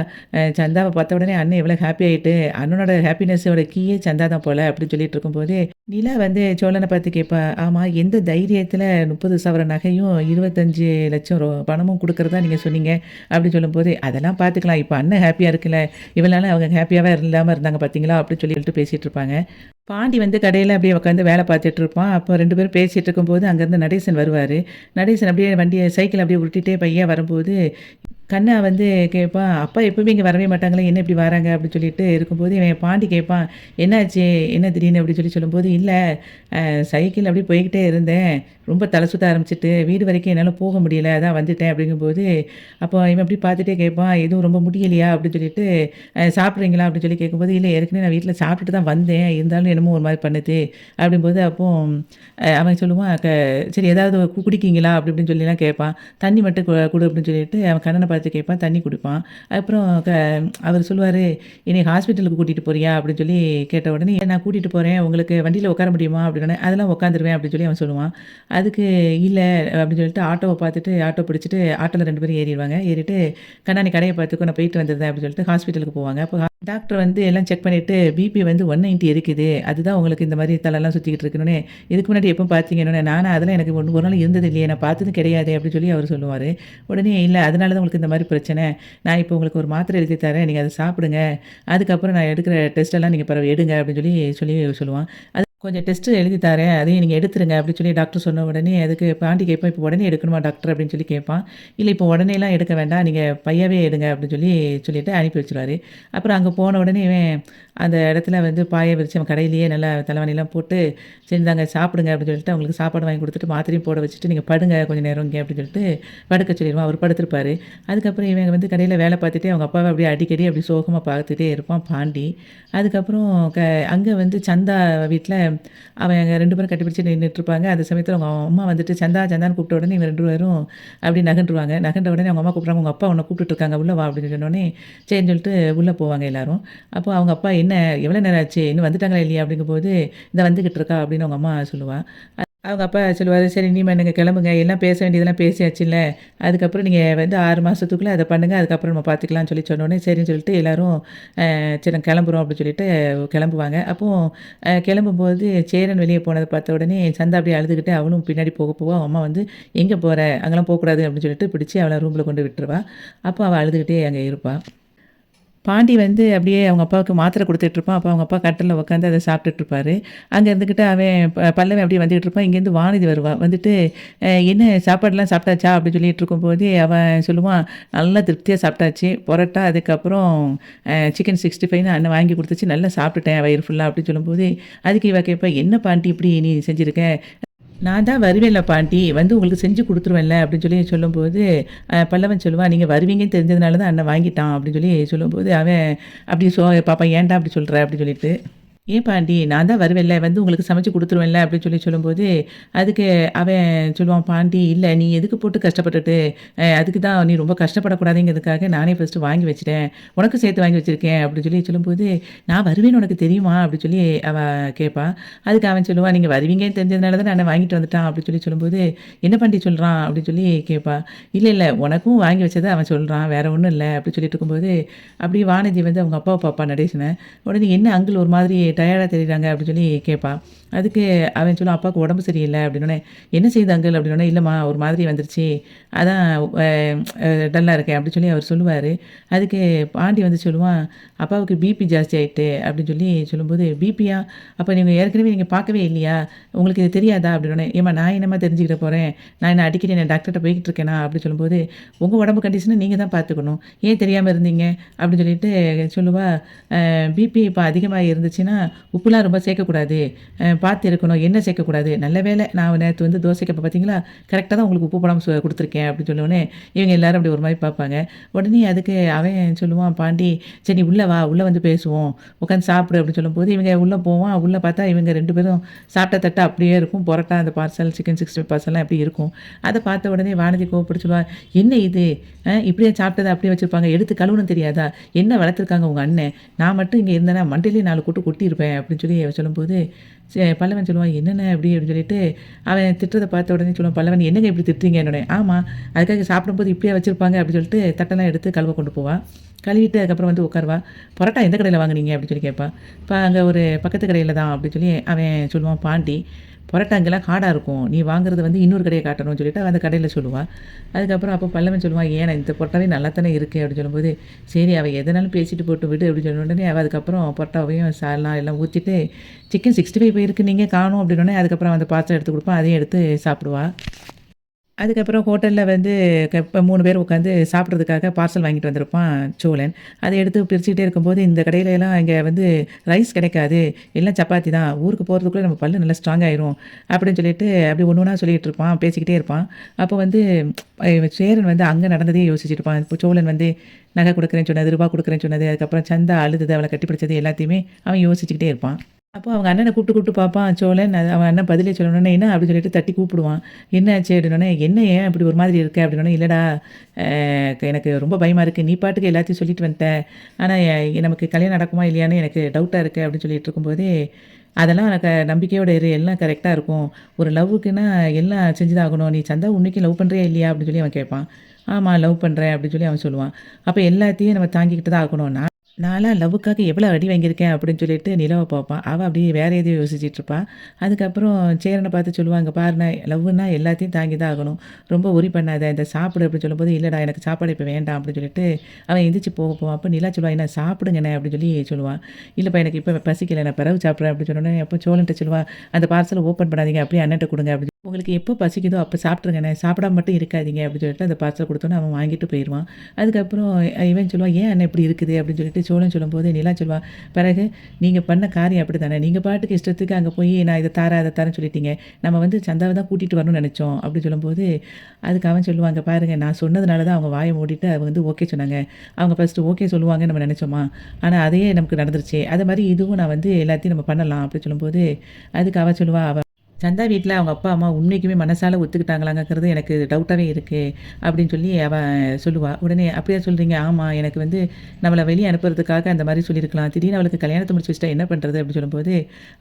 Speaker 1: சந்தாவ பார்த்த உடனே அண்ணன் எவ்வளோ ஹாப்பி ஆயிட்டு. அண்ணனோட ஹாப்பினஸோட கீயே சந்தா தான் போல" அப்படின்னு சொல்லிட்டு இருக்கும்போது, நிலா வந்து சோழன பார்த்து கேட்பா, "ஆமா எந்த தைரியத்தில 30 சவர நகையும் 25,00,000 பணமும் குடுக்குறதா நீங்க சொன்னீங்க?" அப்படின்னு சொல்லும்போது, "அதெல்லாம் பார்த்துக்கலாம். இப்ப அண்ணன் ஹாப்பியா இருக்குல்ல. இவ்வளவு நாளா அவங்க ஹாப்பியாவே இல்லாம இருந்தாங்க பார்த்தீங்களா?" அப்படின்னு சொல்லிட்டு பேசிட்டு இருப்பாங்க. பாண்டி வந்து கடையில அப்படியே உட்காந்து வேலை பார்த்துட்டு இருப்பான். அப்போ 2 பேரும் பேசிட்டு இருக்கும்போது, அங்கேருந்து நடேசன் வருவாரு. நடேசன் அப்படியே சைக்கிள அப்படியே உருட்டிட்டே பையா வரும்போது, கண்ணா வந்து கேட்பான், "அப்பா எப்பவுமே இங்க வரவே மாட்டாங்களே, என்ன இப்படி வராங்க?" அப்படின்னு சொல்லிட்டு இருக்கும்போது, இவன் பாண்டி கேட்பான், "என்னாச்சு? என்ன திடீர்னு?" அப்படின்னு சொல்லும்போது, "இல்ல சைக்கிள் அப்படியே போய்க்கிட்டே இருந்தேன். ரொம்ப தலை சுத்த ஆரம்பிச்சுட்டு, வீடு வரைக்கும் என்னால போக முடியல. அதான் வந்துட்டேன்." அப்படிங்கும்போது, அப்போ இவன் அப்படியே பார்த்துட்டே கேட்பான், "எதுவும் ரொம்ப முடியலையா?" அப்படின்னு சொல்லிட்டு, சாப்பிட்றீங்களா?" அப்படின்னு சொல்லி கேட்கும்போது, "இல்ல ஏற்கனவே நான் வீட்ல சாப்பிட்டுட்டு தான் வந்தேன். இருந்தாலும் என்னமோ ஒரு மாரி பண்ணுது." அப்படிங்கும்போது அப்போ அவன் சொல்லுவான், சரி ஏதாவது குடிக்கீங்களா?" அப்படி இப்படின்னு சொல்லிலாம் கேட்பான். "தண்ணி மட்டும் குடு" அப்படின்னு சொல்லிட்டு அவன் கண்ணன பார்த்து கேட்பான். தண்ணி குடிப்பான். அப்புறம் அவர் சொல்லுவாரு, "என்னைய ஹாஸ்பிட்டலுக்கு கூட்டிட்டு போறியா?" அப்படின்னு சொல்லி கேட்ட உடனே, "நான் கூட்டிட்டு போறேன். உங்களுக்கு வண்டியில உட்கார முடியுமா?" அப்படின்னோனே, "அதெல்லாம் உட்காந்துருவேன்" அப்படின்னு சொல்லி அவன் சொல்லுவான். அதுக்கு "இல்ல" அப்படின்னு சொல்லிட்டு ஆட்டோவ பார்த்துட்டு ஆட்டோ பிடிச்சிட்டு ஆட்டோல 2 பேரும் ஏறிருவாங்க. ஏறிட்டு, "கண்ணா நீ கடைய பார்த்துக்கோ, நான் போயிட்டு வந்துடுறேன்" அப்படின்னு சொல்லிட்டு ஹாஸ்பிட்டலுக்கு போவாங்க. அப்போ டாக்டர் வந்து எல்லாம் செக் பண்ணிட்டு, "பிபி வந்து 190 இருக்குது. அதுதான் உங்களுக்கு இந்த மாரி தலைலாம் சுத்திக்கிட்டு இருக்குன்னோனே, இதுக்கு முன்னாடி எப்போ பார்த்தீங்கன்னோனே, நானா அதெல்லாம் எனக்கு ஒரு நாள் இருந்தது இல்லையே, நான் பார்த்ததும் கிடையாதே" அப்படின்னு சொல்லி அவர் சொல்லுவாரு. உடனே, "இல்ல அதனால தான் உங்களுக்கு இந்த மாரி பிரச்சனை. நான் இப்போ உங்களுக்கு ஒரு மாத்திரை எழுதி தரேன். நீங்க அத சாப்பிடுங்க. அதுக்கப்புறம் நான் எடுக்கிற டெஸ்ட் எல்லாம் நீங்க பிறவு எடுங்க" அப்படின்னு சொல்லி சொல்லுவான். "கொஞ்சம் டெஸ்ட்டு எழுதி தரேன். அதையும் நீங்க எடுத்துருங்க" அப்படின்னு சொல்லி டாக்டர் சொன்ன உடனே, அதுக்கு பாண்டி கேட்பான், "இப்போ உடனே எடுக்கணுமா டாக்டர்?" அப்படின்னு சொல்லி கேட்பான். "இல்ல இப்போ உடனேலாம் எடுக்க வேண்டாம். நீங்க பையாவே எடுங்க" அப்படின்னு சொல்லிட்டு அனுப்பி வச்சுருவாரு. அப்புறம் அங்க போன உடனே இவன் அந்த இடத்துல வந்து பாய விரிச்சு அவன் கடையிலேயே நல்லா தலைவாணிலாம் போட்டு, "சரி இந்தாங்க சாப்பிடுங்க" அப்படின்னு சொல்லிட்டு அவங்களுக்கு சாப்பாடு வாங்கி குடுத்துட்டு, மாத்திரையும் போட வச்சுட்டு, "நீங்க படுங்க கொஞ்ச நேரம் இங்க" அப்படின்னு சொல்லிட்டு படுக்க சொல்லிருவான். அவர் படுத்திருப்பாரு. அதுக்கப்புறம் இவன் வந்து கடையில வேலை பார்த்துட்டே அவங்க அப்பாவ அப்படியே அடிக்கடி அப்படி சோகமா பார்த்துட்டே இருப்பான் பாண்டி. அதுக்கப்புறம் அங்க வந்து சந்தா வீட்ல அவங்க 2 பேரும் கட்டிப்பிடிச்சு நின்னுட்டுருப்பாங்க. அந்த சமயத்தில அவங்க அம்மா வந்துட்டு சந்தா சந்தான்னு கூப்பிட்ட உடனே இவங்க 2 பேரும் அப்படியே நகன்றுவாங்க. நகன்ற உடனே அவங்க அம்மா கூப்பிட்றாங்க, "உங்க அப்பா உன்ன கூப்பிட்டுட்டு இருக்காங்க. உள்ள வா" அப்படின்னு சொன்னோனே, சரின்னு சொல்லிட்டு உள்ள போவாங்க எல்லாரும். அப்போ அவங்க அப்பா, "என்ன எவ்வளோ நேரம் ஆச்சு? இன்னும் வந்துட்டாங்களா இல்லையா?" அப்படிங்கும்போது, "இந்தா வந்துகிட்டு இருக்கா" அப்படின்னு அவங்க அம்மா சொல்லுவா. அவங்க அப்பா சொல்லுவாரு, "சரி இனிமே நீங்க கிளம்புங்க. எல்லாம் பேச வேண்டியதெல்லாம் பேசியாச்சுல்ல. அதுக்கப்புறம் நீங்க வந்து 6 மாசத்துக்குள்ள அத பண்ணுங்க. அதுக்கப்புறம் நம்ம பார்த்துக்கலாம்னு" சொன்னோனே, சரின்னு சொல்லிட்டு எல்லாரும் சரி நாங்க கிளம்புறோம் அப்படின்னு சொல்லிட்டு கிளம்புவாங்க. அப்போ கிளம்பும்போது சேரன் வெளிய போனத பார்த்த உடனே சந்தா அப்படியே அழுதுகிட்டு அவளும் பின்னாடி போக அவங்க அம்மா வந்து, "எங்க போற? அங்கலாம் போக்கூடாது" அப்படின்னு சொல்லிட்டு பிடிச்சு அவள ரூம்ல கொண்டு விட்டுருவா. அப்போ அவ அழுதுகிட்டே அங்க இருப்பா. பாண்டி வந்து அப்படியே அவங்க அப்பாவுக்கு மாத்திரை குடுத்துட்டுருப்பான். அப்ப அவங்க அப்பா கட்டில்ல உட்காந்து அத சாப்பிட்டுட்டுருப்பாரு. அங்க இருந்துகிட்டு அவன் பல்லவன் அப்படியே வந்துகிட்டு இருப்பான். இங்கேருந்து வானதி வருவா. வந்துட்டு "என்ன சாப்பாடுலாம் சாப்பிட்டாச்சா?" அப்படின்னு சொல்லிட்டு இருக்கும்போது, அவன் சொல்லுவான், "நல்லா திருப்தியா சாப்பிட்டாச்சு. பரோட்டா, அதுக்கப்புறம் சிக்கன் 65ன்னு அண்ணன் வாங்கி குடுத்துச்சு. நல்லா சாப்பிட்டுட்டேன் வயிறு ஃபுல்லா" அப்படின்னு சொல்லும்போது, அதுக்கு இவ கேட்பா, "என்ன பாட்டி இப்படி நீ செஞ்சிருக்க?" "நான் தான் வருவேன்ல பாட்டி, வந்து உங்களுக்கு செஞ்சு குடுத்துருவேன்ல" அப்படின்னு சொல்லும்போது, பல்லவன் சொல்லுவான், "நீங்க வருவீங்கன்னு தெரிஞ்சதுனால தான் அண்ணன் வாங்கிட்டான்" அப்படின்னு சொல்லும்போது, அவன் அப்படியே "பாப்பா ஏன்டா அப்படி சொல்ற?" அப்படின்னு சொல்லிட்டு. "ஏன் பாண்டி நான் தான் வருவேன்ல, வந்து உங்களுக்கு சமைச்சு குடுத்துருவேன்ல" அப்படின்னு சொல்லும்போது, அதுக்கு அவன் சொல்லுவான், "பாண்டி இல்ல நீ எதுக்கு போட்டு கஷ்டப்பட்டுட்டு, அதுக்கு தான் நீ ரொம்ப கஷ்டப்படக்கூடாதுங்கிறதுக்காக நானே ஃபர்ஸ்ட்டு வாங்கி வச்சுட்டேன். உனக்கும் சேர்த்து வாங்கி வச்சிருக்கேன்" அப்படின்னு சொல்லும்போது, "நான் வருவேன்னு உனக்கு தெரியுமா?" அப்படி அவ கேட்பா. அதுக்கு அவன் சொல்லுவான், "நீங்க வருவீங்கன்னு தெரிஞ்சதுனால தான் நான் வாங்கிட்டு வந்துட்டான்" அப்படி சொல்லும்போது, "என்ன பாண்டி சொல்றான்?" அப்படின்னு கேட்பா. "இல்ல, இல்ல உனக்கும் வாங்கி வச்சத அவன் சொல்றான். வேற ஒண்ணும் இல்ல" அப்படி சொல்லிட்டு இருக்கும்போது, அப்படியே வானதி வந்து அவங்க அப்பாவ பார்ப்பா நடேசன. உடனே என்ன அங்கிள் ஒரு மாதிரி டயர்டாக தெரியுறாங்க அப்படின்னு சொல்லி கேட்பா. அதுக்கு அவன் சொல்லுவான், அப்பாவுக்கு உடம்பு சரியில்லை அப்படின்னோடனே, என்ன செய்யுது அங்கிள் அப்படின்னோடனே, இல்லைம்மா ஒரு மாதிரி வந்துருச்சு, அதான் டல்லாக இருக்கேன் அப்படி சொல்லி அவர் சொல்லுவார். அதுக்கு பாண்டி வந்து சொல்லுவான், அப்பாவுக்கு பிபி ஜாஸ்தி ஆயிட்டு அப்படின்னு சொல்லி சொல்லும்போது, பிபியா? அப்போ நீங்கள் ஏற்கனவே நீங்கள் பார்க்கவே இல்லையா, உங்களுக்கு இது தெரியாதா அப்படின்னோடனே, ஏம்மா நான் என்னம்மா தெரிஞ்சுக்கிற போகிறேன், நான் என்ன அடிக்கடி நான் டாக்டர்கிட்ட போய்கிட்டு இருக்கேனா அப்படின்னு சொல்லும்போது, உங்கள் உடம்பு கண்டிஷனை நீங்கள் தான் பார்த்துக்கணும், ஏன் தெரியாமல் இருந்தீங்க அப்படின்னு சொல்லிட்டு சொல்லுவா. பிபி இப்போ அதிகமாக இருந்துச்சுன்னா உப்புலாம் ரொம்ப சேர்க்கக்கூடாது, பார்த்து இருக்கணும், எண்ணெய் சேர்க்கக்கூடாது, நல்ல வேளை நான் நேற்று வந்து தோசைக்கு அப்போ பார்த்தீங்களா கரெக்டாக தான் உங்களுக்கு உப்பு போடாமல் கொடுத்துருக்கேன் அப்படின்னு சொல்லுவோன்னே இவங்க எல்லாரும் அப்படி ஒரு மாதிரி பார்ப்பாங்க. உடனே அதுக்கு அவன் சொல்லுவான் பாண்டி, சரி நீ உள்ளே வா, உள்ளே வந்து பேசுவோம், உட்காந்து சாப்பிடு அப்படின்னு சொல்லும்போது இவங்க உள்ளே போவான். உள்ளே பார்த்தா இவங்க 2 பேரும் சாப்பிட்ட தட்டு அப்படியே இருக்கும், பரோட்டா அந்த பார்சல் சிக்கன் 65 பார்சல்லாம் எப்படி இருக்கும். அதை பார்த்த உடனே வானதி கோவப்பட்டு சொல்லுவா, என்ன இது இப்படியே சாப்பிட்டதை அப்படியே வச்சுருப்பாங்க, எடுத்து கழுவுன்னு தெரியாதா, என்ன வளர்த்துருக்காங்க உங்கள் அண்ணன், நான் மட்டும் இங்கே இருந்தேன்னா மண்டையிலே 4 கொட்டு கொட்டியிருப்பேன் அப்படின்னு சொல்லி அவன் சொல்லும்போது பல்லவன் சொல்லுவான், என்னென்ன அப்படி அப்படின்னு சொல்லிட்டு அவன் திட்டுறதை பார்த்த உடனே சொல்லுவான், பல்லவன் என்னங்க இப்படி திட்டுறீங்க என்னோட. ஆமாம், அதுக்காக சாப்பிடும்போது இப்படியே வச்சுருப்பாங்க அப்படின்னு சொல்லிட்டு தட்டெல்லாம் எடுத்து கழுவ கொண்டு போவாள். கழுவிட்டு அதுக்கப்புறம் வந்து உட்காருவா. பரோட்டா எந்த கடையில் வாங்குனீங்க அப்படின்னு சொல்லி கேட்பா. இப்போ அங்கே ஒரு பக்கத்து கடையில் தான் அப்படின்னு சொல்லி அவன் சொல்லுவான் பாண்டி. பரோட்டா அங்கெல்லாம் ஹார்டாக இருக்கும், நீ வாங்குறது வந்து இன்னொரு கடையை காட்டணும்னு சொல்லிட்டு அந்த கடையில் சொல்லுவாள். அதுக்கப்புறம் அப்போ பல்லவன் சொல்லுவான், ஏன் இந்த பரோட்டாவே நல்லா தானே இருக்குது அப்படின்னு சொல்லும்போது, சரி அவள் எதனாலும் பேசிட்டு போட்டு விடு அப்படின்னு சொன்ன உடனே அவள் அதுக்கப்புறம் பரோட்டாவையும் சால்னா எல்லாம் ஊற்றிட்டு சிக்கன் 65 போயிருக்கு நீங்கள் காணும் அப்படின்னோடனே அதுக்கப்புறம் அந்த பாத்திரம் எடுத்து கொடுப்பான், அதையும் எடுத்து சாப்பிடுவாள். அதுக்கப்புறம் ஹோட்டலில் வந்து இப்போ 3 பேர் உட்காந்து சாப்பிட்றதுக்காக பார்சல் வாங்கிட்டு வந்திருப்பான் சோழன். அதை எடுத்து பிரிச்சுக்கிட்டே இருக்கும்போது, இந்த கடையில எல்லாம் இங்கே வந்து ரைஸ் கிடைக்காது, எல்லாம் சப்பாத்தி தான், ஊருக்கு போகிறதுக்குள்ளே நம்ம பல்லு நல்லா ஸ்ட்ராங் ஆயிரும் அப்படின்னு சொல்லிட்டு அப்படி ஒன்று ஒன்றா சொல்லிகிட்டு இருப்பான், பேசிக்கிட்டே இருப்பான். அப்போ வந்து சேரன் வந்து அங்கே நடந்ததே யோசிச்சுட்டு இருப்பான். இப்போ சோழன் வந்து நகை கொடுக்குறேன்னு சொன்னது, ரூபா கொடுக்குறேன்னு சொன்னது, அதுக்கப்புறம் சந்தா அழுது அவளை கட்டிப்பிடிச்சது எல்லாத்தையுமே அவன் யோசிச்சுக்கிட்டே இருப்பான். அப்போ அவங்க அண்ணனை கூப்பிட்டு பார்ப்பான் சோழன். அவன் அண்ணன் பதிலே சொல்லணுன்னே, என்ன அப்படின்னு சொல்லிட்டு தட்டி கூப்பிடுவான். என்ன ஆச்சு அப்படின்னோடனே, என்ன ஏன் இப்படி ஒரு மாதிரி இருக்க அப்படின்னோடனே, இல்லைடா எனக்கு ரொம்ப பயமாக இருக்குது, நீ பாட்டுக்கு எல்லாத்தையும் சொல்லிட்டு வந்துட்டேன், ஆனால் நமக்கு கல்யாணம் நடக்குமா இல்லையான்னு எனக்கு டவுட்டாக இருக்குது அப்படின்னு சொல்லிட்டு இருக்கும்போதே, அதெல்லாம் எனக்கு நம்பிக்கையோடு இரு, எல்லாம் கரெக்டாக இருக்கும், ஒரு லவ்வுக்குன்னா எல்லாம் செஞ்சுதான் ஆகணும், நீ சந்தா உன்னைக்கு லவ் பண்ணுறியா இல்லையா அப்படின்னு சொல்லி அவன் கேட்பான். ஆமாம் லவ் பண்ணுறேன் அப்படின்னு சொல்லி அவன் சொல்லுவான். அப்போ எல்லாத்தையும் நம்ம தாங்கிக்கிட்டு தான் ஆகணும்னா, நான்லாம் லவ்வுக்காக எவ்வளோ அடி வாங்கியிருக்கேன் அப்படின்னு சொல்லிட்டு நிலவை பார்ப்பான். அவள் அப்படியே வேறு எதையும் யோசிச்சுட்டு இருப்பாள். அதுக்கப்புறம் சேரனை பார்த்து சொல்லுவாங்க, பாருண்ணா லவ்வுன்னா எல்லாத்தையும் தாங்கி தான் ஆகணும், ரொம்ப உரி பண்ணாத, இந்த சாப்பிடு அப்படின்னு சொல்லும்போது, இல்லைடா எனக்கு சாப்பாடு இப்போ வேண்டாம் அப்படின்னு சொல்லிட்டு அவன் எந்திரிச்சு போவான். அப்போ நிலா சொல்லுவாள், என்ன சாப்பிடுங்கண்ணே அப்படின்னு சொல்லி சொல்லுவான். இல்லைப்பா எனக்கு இப்போ பசிக்கலை, நான் பிறகு சாப்பிட்றேன் அப்படின்னு சொன்னோன்னே அப்போ சோழன்ட்ட சொல்லுவாள், அந்த பார்சலை ஓப்பன் பண்ணாதீங்க, அப்படியே அண்ணன்ட்ட கொடுங்க அப்படின்னு, உங்களுக்கு எப்போ பசிக்குதோ அப்போ சாப்பிட்ருங்கண்ணே, சாப்பிடாம மட்டும் இருக்காதீங்க அப்படின்னு சொல்லிட்டு அந்த பார்சல் கொடுத்தோன்னே அவன் வாங்கிட்டு போயிடுவான். அதுக்கப்புறம் இவன் சொல்லுவான், ஏன் அண்ணன் இப்படி இருக்குது அப்படின்னு சொல்லிட்டு சோழன் சொல்லும்போது நிலா சொல்லுவாள், பிறகு நீங்கள் பண்ண காரியம் அப்படி தானே, நீங்கள் பாட்டுக்கு இஷ்டத்துக்கு அங்கே போய் நான் இதை தரேன் அதை தரேன்னு சொல்லிட்டீங்க, நம்ம வந்து சந்தாவை தான் கூட்டிகிட்டு வரணும்னு நினச்சோம் அப்படின்னு சொல்லும்போது, அதுக்கு அவன் சொல்லுவாங்க, பாருங்கள் நான் சொன்னதுனால தான் அவங்க வாயை மூடிட்டு அவங்க வந்து ஓகே சொன்னாங்க, அவங்க ஃபஸ்ட்டு ஓகே சொல்லுவாங்கன்னு நம்ம நினச்சோமா, ஆனால் அதையே நமக்கு நடந்துருச்சு, அது மாதிரி இதுவும் நான் வந்து எல்லாத்தையும் நம்ம பண்ணலாம் அப்படின்னு சொல்லும்போது, அதுக்கு அவள் சொல்லுவா, சந்தா வீட்டில் அவங்க அப்பா அம்மா உண்மைக்குமே மனசால் ஒத்துக்கிட்டாங்களாங்கிறது எனக்கு டவுட்டாகவே இருக்குது அப்படின்னு சொல்லி அவன் சொல்லுவாள். உடனே அப்படியே சொல்கிறீங்க, ஆமாம் எனக்கு வந்து நம்மளை வெளியே அனுப்புறதுக்காக அந்த மாதிரி சொல்லியிருக்கலாம், திடீர்னு அவளுக்கு கல்யாணத்தை முடிச்சு வச்சுட்டா என்ன பண்ணுறது அப்படின்னு சொல்லும்போது,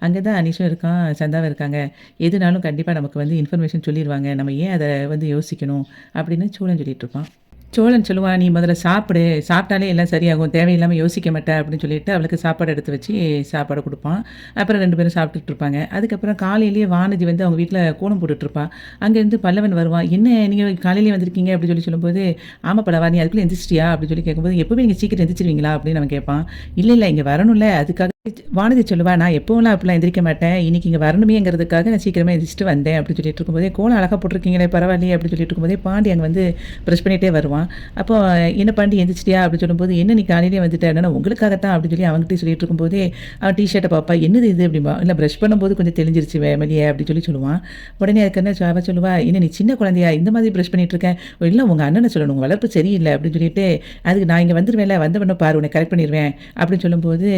Speaker 1: அங்கே தான் அனிஷும் இருக்கான் சந்தாவும் இருக்காங்க, எதுனாலும் கண்டிப்பாக நமக்கு வந்து இன்ஃபர்மேஷன் சொல்லிடுவாங்க, நம்ம ஏன் அதை வந்து யோசிக்கணும் அப்படின்னு சோழன் சொல்லிட்டு இருப்பான். சோழன் சொல்லுவான், நீ முதல்ல சாப்பிடு, சாப்பிட்டாலே எல்லாம் சரியாகும், தேவையில்லாமல் யோசிக்க மாட்டேன் அப்படின்னு சொல்லிட்டு அவளுக்கு சாப்பாடு எடுத்து வச்சு சாப்பாடு கொடுப்பான். அப்புறம் 2 பேரும் சாப்பிட்டுட்டு இருப்பாங்க. அதுக்கப்புறம் காலையிலேயே வானதி வந்து அவங்க வீட்டில் கோலம் போட்டுட்ருப்பா. அங்கேருந்து பல்லவன் வருவான், என்ன நீங்கள் காலையிலேயே வந்திருக்கீங்க அப்படின்னு சொல்லி சொல்லும்போது, ஆமாம் பல்லவா நீ அதுக்குள்ளே எந்திரிச்சிட்டியா அப்படின்னு சொல்லி கேட்கும்போது, எப்போவுமே நீங்கள் சீக்கிரம் எந்திரிச்சிருவீங்களா அப்படின்னு அவன் கேட்பான். இல்லை இல்லை இங்கே வரணும்ல அதுக்காக வானதி சொல்லுவா, நான் எப்போவெல்லாம் அப்படிலாம் எந்திரிக்க மாட்டேன், இன்றைக்கி இங்கே வரணுமேங்கிறதுக்காக நான் சீக்கிரமாக எந்திரிச்சிட்டு வந்தேன் அப்படின்னு சொல்லிட்டு இருக்கும்போதே, கோலம் அழகாக போட்டிருக்கீங்களே பரவாயில்லையே அப்படின்னு சொல்லிட்டு இருக்கும்போதே பாண்டி அங்கே வந்து ப்ரெஷ் பண்ணிகிட்டே வருவான். அப்போ என்ன பாண்டி எந்திரிச்சிட்டியா அப்படின்னு சொல்லும்போது, என்ன நீ காலையிலே வந்துட்டேன் உங்களுக்காகத்தான் அப்படின்னு சொல்லி அவங்ககிட்ட சொல்லிட்டு இருக்கும்போதே அவன் டிஷர்ட்டை பார்ப்பா, என்னது இது அப்படின்பா, இல்லை ப்ரெஷ் பண்ணும்போது கொஞ்சம் தெளிஞ்சிருச்சு வேமலியே அப்படின்னு சொல்லி சொல்லுவான். உடனே அதுக்கு என்ன அவ சொல்லுவா, என்ன நீ சின்ன குழந்தையா இந்த மாதிரி ப்ரெஷ் பண்ணிட்டு இருக்கேன், இல்லை உங்கள் அண்ணனை சொல்லணும், உங்கள் வளர்ப்பு சரியில்லை அப்படின்னு சொல்லிட்டு, அதுக்கு நான் இங்கே வந்துடுவேன்ல, வந்தவன பாரு உன்னை கரெக்ட் பண்ணிடுவேன் அப்படின்னு சொல்லும்போது,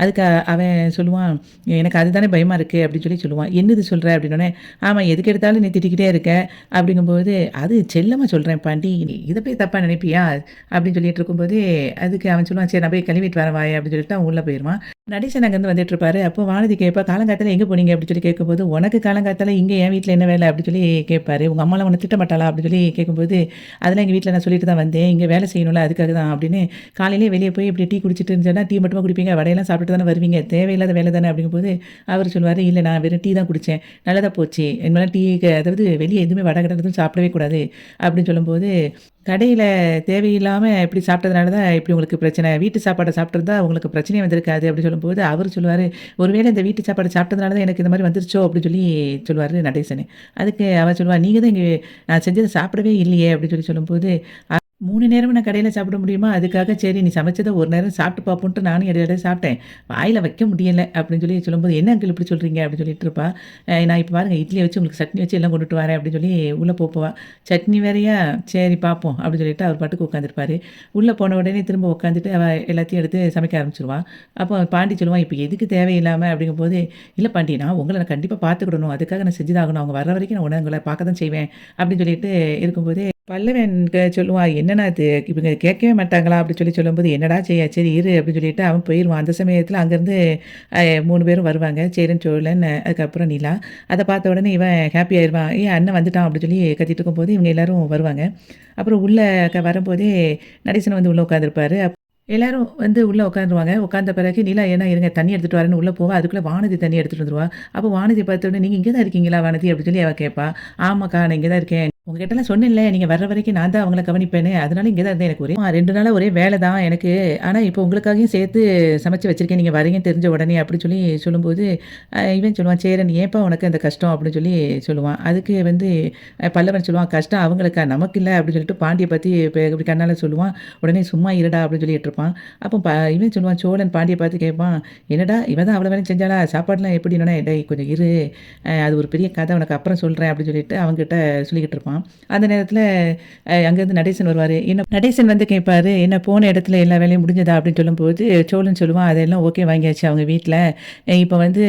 Speaker 1: அதுக்கு அவன் சொல்லுவான், எனக்கு அதுதானே பயமாக இருக்குது அப்படின்னு சொல்லி சொல்லுவான். என்னது சொல்கிற அப்படின்னோடனே, ஆமாம் எதுக்கு எடுத்தாலும் நீ திட்டிக்கிட்டே இருக்க அப்படிங்கும்போது, அது செல்லமாக சொல்கிறேன் பாண்டி, இதை போய் தப்பாக நினைப்பியா அப்படின்னு சொல்லிட்டு இருக்கும்போது, அதுக்கு அவன் சொல்லுவான், சரி நான் போய் கழுவிட்டு வரேன் வாய் அப்படின்னு சொல்லிட்டு அவன் உள்ளே போயிடுவான். நடேசன் அங்கேருந்து வந்துட்டு இருப்பாரு. அப்போ வானதி கேட்பா, காலங்காத்தால எங்கே போனீங்க அப்படின்னு சொல்லி கேட்கும்போது, உனக்கு காலங்காத்தால இங்கே என் வீட்டில் என்ன வேலை அப்படின்னு சொல்லி கேட்பாரு. உங்கள் அம்மாலாம் உன்னை திட்டமாட்டாளா அப்படின்னு சொல்லி கேட்கும்போது, அதெல்லாம் எங்கள் வீட்டில் நான் சொல்லிட்டு தான் வந்தேன், இங்கே வேலை செய்யணும்ல அதுக்காக தான் அப்படின்னு, காலையிலேயே வெளியே போய் இப்படி டீ குடிச்சிட்டு இருந்துச்சுன்னா டீ மட்டுமா குடிப்பீங்க, வடையெல்லாம் சாப்பிட்டு தானே வருவீங்க தருவீங்க? தேவையில்லாத வேலை தானே அப்படிங்கும்போது, அவர் சொல்லுவாரு, "இல்ல நான் வெறும் டீ தான் குடிச்சேன். நல்லதா போச்சு. இனிமேலாம் அதாவது வெளிய எதுவுமே வடை கடை எதுவும் சாப்பிடவே கூடாது." அப்படின்னு சொல்லும்போது, கடையில தேவையில்லாம இப்படி சாப்பிட்டதுனால தான் இப்படி உங்களுக்கு பிரச்சனை. வீட்டு சாப்பாட சாப்பிட்டுருந்தா உங்களுக்கு பிரச்சனையே வந்திருக்காது அப்படி சொல்லும்போது, அவரு சொல்லுவாரு, "ஒருவேளை இந்த வீட்டு சாப்பாடு சாப்பிட்டதுனால தான் எனக்கு இந்த மாரி வந்துருச்சோ?" அப்படின்னு சொல்லி சொல்லுவாரு நடேசனு. அதுக்கு அவ சொல்லுவா, "நீங்க தான் இங்க நான் செஞ்சத சாப்பிடவே இல்லையே!" அப்படின்னு சொல்லும்போது, 3 நேரமும் நான் கடையில சாப்பிட முடியுமா? அதுக்காக சரி நீ சமைச்சத ஒரு நேரம் சாப்பிட்டு பார்ப்போன்ட்டு நானும் இடையில சாப்பிட்டேன். வாயில வைக்க முடியல அப்படின்னு சொல்லி சொல்லும்போது, "என்ன அங்கிள் இப்படி சொல்றீங்க?" அப்படின்னு சொல்லிட்டு இருப்பா. நான் இப்ப பாருங்க இட்லிய வச்சு உங்களுக்கு சட்னி வச்சு எல்லாம் கொண்டுட்டு வரேன் அப்படின்னு சொல்லி உள்ள போவா. "சட்னி வேறயா? சரி பார்ப்போம்." அப்படின்னு சொல்லிட்டு அவர் பாட்டுக்கு உட்காந்துருப்பாரு. உள்ள போன உடனே திரும்ப உட்காந்துட்டு அவ எல்லாத்தையும் எடுத்து சமைக்க ஆரம்பிச்சுருவா. அப்போ பாண்டி சொல்லுவான், "இப்ப எதுக்கு தேவையில்லாம?" அப்படிங்கும்போது, "இல்ல பாண்டி நான் உங்கள கண்டிப்பா பார்த்துக்கிடணும். அதுக்காக நான் செஞ்சு தான் ஆகணும். அவங்க வர்ற வரைக்கும் நான் உங்கள பார்க்க தான் செய்வேன்." அப்படின்னு சொல்லிட்டு இருக்கும்போதே பல்லவன் சொல்லுவான், "என்னண்ணா இது இவங்க கேட்கவே மாட்டாங்களா?" அப்படி சொல்லும்போது, "என்னடா செய்ய? சரி இரு" அப்படின்னு சொல்லிட்டு அவன் போயிருவான். அந்த சமயத்தில அங்கேருந்து 3 பேரும் வருவாங்க. சேரன், சோழன், அதுக்கப்புறம் நிலா. அத பார்த்த உடனே இவன் ஹாப்பி ஆயிருவான். "ஏய் அண்ணன் வந்துட்டான்" அப்படின்னு சொல்லி கத்திட்டு இருக்கும்போது, இவங்க எல்லாரும் வருவாங்க. அப்புறம் உள்ள வரும்போதே நடேசன் வந்து உள்ள உட்காந்துருப்பாரு. எல்லாரும் வந்து உள்ள உட்காந்துருவாங்க. உட்காந்த பிறகு நிலா ஏன்னா இருங்க தண்ணி எடுத்துட்டு வரேன்னு உள்ள போவா. அதுக்குள்ள வானதி தண்ணி எடுத்துட்டு வந்துருவா. அப்போ வானதிய பார்த்த உடனே, "நீங்க இங்க தான் இருக்கீங்களா வானதி?" அப்படின்னு சொல்லி அவ கேட்பா. "ஆமாக்கா நான் இங்க தான் இருக்கேன். உங்ககிட்டலாம் சொன்னேன்ல, நீங்க வர்ற வரைக்கும் நான் தான் அவங்கள கவனிப்பேன்னு. அதனால இங்க தான் இருந்தேன். எனக்கு ஒரே 2 நாளா ஒரே வேலை தான் எனக்கு. ஆனா இப்போ உங்களுக்காகவும் சேர்த்து சமைச்சு வச்சிருக்கேன். நீங்க வரீங்கன்னு தெரிஞ்ச உடனே" அப்படின்னு சொல்லி சொல்லும்போது, இவன் சொல்லுவான், "சேரன் ஏன்பா உனக்கு அந்த கஷ்டம்?" அப்படின்னு சொல்லி சொல்லுவான். அதுக்கு வந்து பல்லவன் சொல்லுவான், "கஷ்டம் அவங்களுக்கா? நமக்கு இல்ல." அப்படின்னு சொல்லிட்டு பாண்டிய பத்தி இப்படி கண்ணால சொல்லுவான். உடனே "சும்மா இருடா" அப்படின்னு சொல்லிட்டு இருப்பான். அப்போ இவன் சொல்லுவான், சோழன் பாண்டிய பார்த்து கேட்பான், "என்னடா இவ தான் அவ்வளோ வேலையும் செஞ்சாளா? சாப்பாடுலாம் எப்படின்னோனே?" "டேய் கொஞ்சம் இரு. அது ஒரு பெரிய கதை உனக்கு அப்புறம் சொல்றேன்." அப்படின்னு சொல்லிட்டு அவன்கிட்ட சொல்லிக்கிட்டு இருப்பான். அந்த நேரத்தில அங்கேருந்து நடேசன் வருவாரு. நடேசன் வந்து கேட்பாரு, "என்ன போன இடத்துல எல்லா வேலையும் முடிஞ்சதா?" அப்படின்னு சொல்லும்போது, சோழன் சொல்லுவான், "அதெல்லாம் ஓகே வாங்கியாச்சு அவங்க வீட்ல. இப்ப வந்து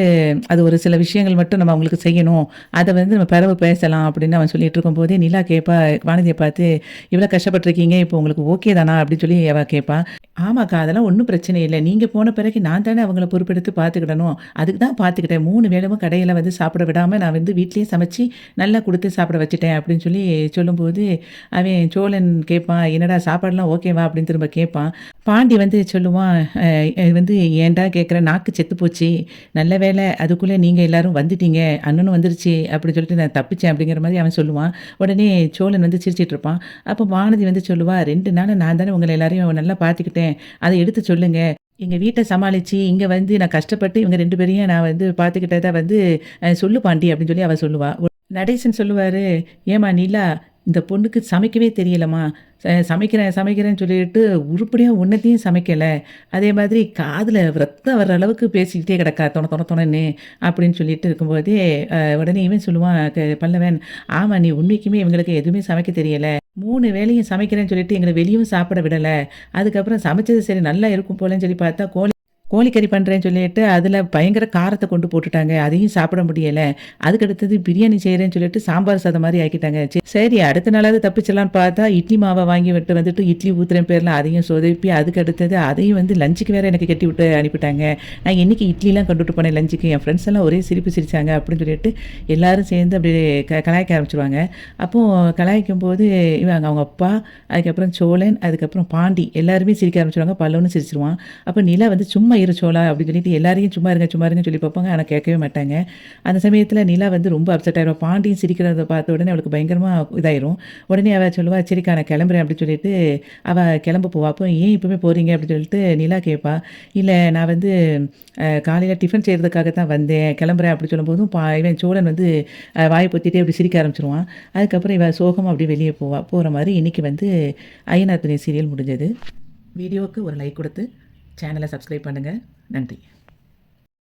Speaker 1: அது ஒரு சில விஷயங்கள் மட்டும் நம்ம அவங்களுக்கு செய்யணும். அத வந்து நம்ம பிறவு பேசலாம்." அப்படின்னு அவன் சொல்லிட்டு இருக்கும்போதே, நிலா கேட்பா வானதிய பார்த்து, "இவ்வளோ கஷ்டப்பட்டுருக்கீங்க. இப்போ உங்களுக்கு ஓகே தானா?" அப்படின்னு சொல்லி அவ கேட்பா. "ஆமாக்கா, அதெல்லாம் ஒண்ணும் பிரச்சனை இல்ல. நீங்க போன பிறகு நான் தானே அவங்கள பொறுப்பெடுத்து பார்த்துக்கிடணும். அதுக்கு தான் பார்த்துக்கிட்டேன். 3 வேளையும் கடையில வந்து சாப்பிட விடாம நான் வந்து வீட்லயே சமைச்சு நல்லா குடுத்து சாப்பிட வச்சுட்டேன்." அப்படின்னு சொல்லி சொல்லும்போது, அவன் சோழன் கேட்பான், "என்னடா சாப்பாடுலாம் ஓகேவா?" அப்படின்னு திரும்ப கேட்பான். பாண்டி வந்து சொல்லுவான், வந்து "ஏன்டா கேட்குற? நாக்கு செத்து போச்சு. நல்ல வேளை அதுக்குள்ள நீங்க எல்லாரும் வந்துட்டீங்க. அண்ணனும் வந்துருச்சு." அப்படின்னு சொல்லிட்டு நான் தப்பிச்சேன் அப்படிங்கிற மாரி அவன் சொல்லுவான். உடனே சோழன் வந்து சிரிச்சுட்டு இருப்பான். அப்போ வானதி வந்து சொல்லுவா, "2 நாளா நான் தானே உங்கள எல்லாரையும் நல்லா பார்த்துக்கிட்டேன். அத எடுத்து சொல்லுங்க. எங்க வீட்ட சமாளிச்சு, இங்க வந்து நான் கஷ்டப்பட்டு இவங்க 2 பேரையும் நான் வந்து பார்த்துக்கிட்டத வந்து சொல்லு பாண்டி" அப்படின்னு சொல்லி அவ சொல்லுவா. நடேசன் சொல்லுவாரு, "ஏம்மா நிலா, இந்த பொண்ணுக்கு சமைக்கவே தெரியலம்மா. சமைக்கிறேன் சமைக்கிறேன்னு சொல்லிட்டு உருப்படியா ஒன்னத்தையும் சமைக்கல. அதே மாதிரி காதுல ரத்தம் வர்ற அளவுக்கு பேசிக்கிட்டே கிடக்கா தொண தொண தொணன்னு." அப்படின்னு சொல்லிட்டு இருக்கும்போதே, உடனே இவன் சொல்லுவான் பல்லவன், "ஆமா நீ உண்மைக்குமே இவங்களுக்கு எதுவுமே சமைக்க தெரியல. 3 வேளையும் சமைக்கிறேன்னு சொல்லிட்டு எங்கள வெளியவும் சாப்பிட விடல. அதுக்கப்புறம் சமைச்சது சரி நல்லா இருக்கும் போலன்னு சொல்லி பார்த்தா கோழிக்கறி பண்றேன்னு சொல்லிட்டு, அதில பயங்கர காரத்த கொண்டு போட்டுட்டாங்க. அதையும் சாப்பிட முடியல. அதுக்கு அடுத்தது பிரியாணி செய்றேன்னு சொல்லிட்டு சாம்பார் சாதம் மாரி ஆக்கிட்டாங்க. சரி அடுத்த நாளாவது தப்பிச்சிடலான்னு பார்த்தா, இட்லி மாவ வாங்கி வந்துட்டு இட்லி ஊத்துறேன் பேர்ல அதையும் சொதப்பி, அதுக்கு அடுத்தது அதையும் வந்து லஞ்சுக்கு வேற எனக்கு கட்டி விட்டு அனுப்பிட்டாங்க. நான் என்னைக்கு இட்லிலாம் கொண்டுட்டு போனேன் லஞ்சுக்கு. என் ஃப்ரெண்ட்ஸ் எல்லாம் ஒரே சிரிப்பு சிரிச்சாங்க அப்படின்னு சொல்லிட்டு, எல்லாரும் சேர்ந்து அப்படியே கலாய்க்க ஆரம்பிச்சுருவாங்க. அப்போ கலாய்க்கும்போது இவங்க அவங்க அப்பா, அதுக்கப்புறம் சோழன், அதுக்கப்புறம் பாண்டி எல்லாருமே சிரிக்க ஆரம்பிச்சுருவாங்க. பல்லவனும் சிரிச்சுருவான். அப்ப நிலா வந்து "சும்மா இரு சோளா" அப்படின்னு சொல்லிட்டு எல்லாரையும் "சும்மா இருங்க, சும்மா இருங்கன்னு" சொல்லி பார்ப்பாங்க. ஆனா கேட்கவே மாட்டாங்க. அந்த சமயத்தில நிலா வந்து ரொம்ப அப்செட் ஆயிருவா. பாண்டியும் சிரிக்கிறத பார்த்த உடனே அவளுக்கு பயங்கரமா இதாயிரும். உடனே அவ சொல்லுவா, "சரிக்கா நான் கிளம்புறேன்" அப்படின்னு சொல்லிட்டு அவ கிளம்ப போவா. அப்போ "ஏன் இப்பவே போறீங்க?" அப்படின்னு சொல்லிட்டு நிலா கேட்பா. "இல்ல நான் வந்து காலையில டிஃபன் செய்றதுக்காக தான் வந்தேன். கிளம்புறேன்" அப்படி சொல்லும்போதும் இவன் சோழன் வந்து வாய பொத்திட்டே அப்படி சிரிக்க ஆரம்பிச்சுருவான். அதுக்கப்புறம் இவ சோகமா அப்படியே வெளியே போவா. போற மாரி இன்னைக்கு வந்து ஐயனார் துணை சீரியல் முடிஞ்சது. வீடியோவுக்கு ஒரு லைக் கொடுத்து சேனலை சப்ஸ்கிரைப் பண்ணுங்க. நன்றி.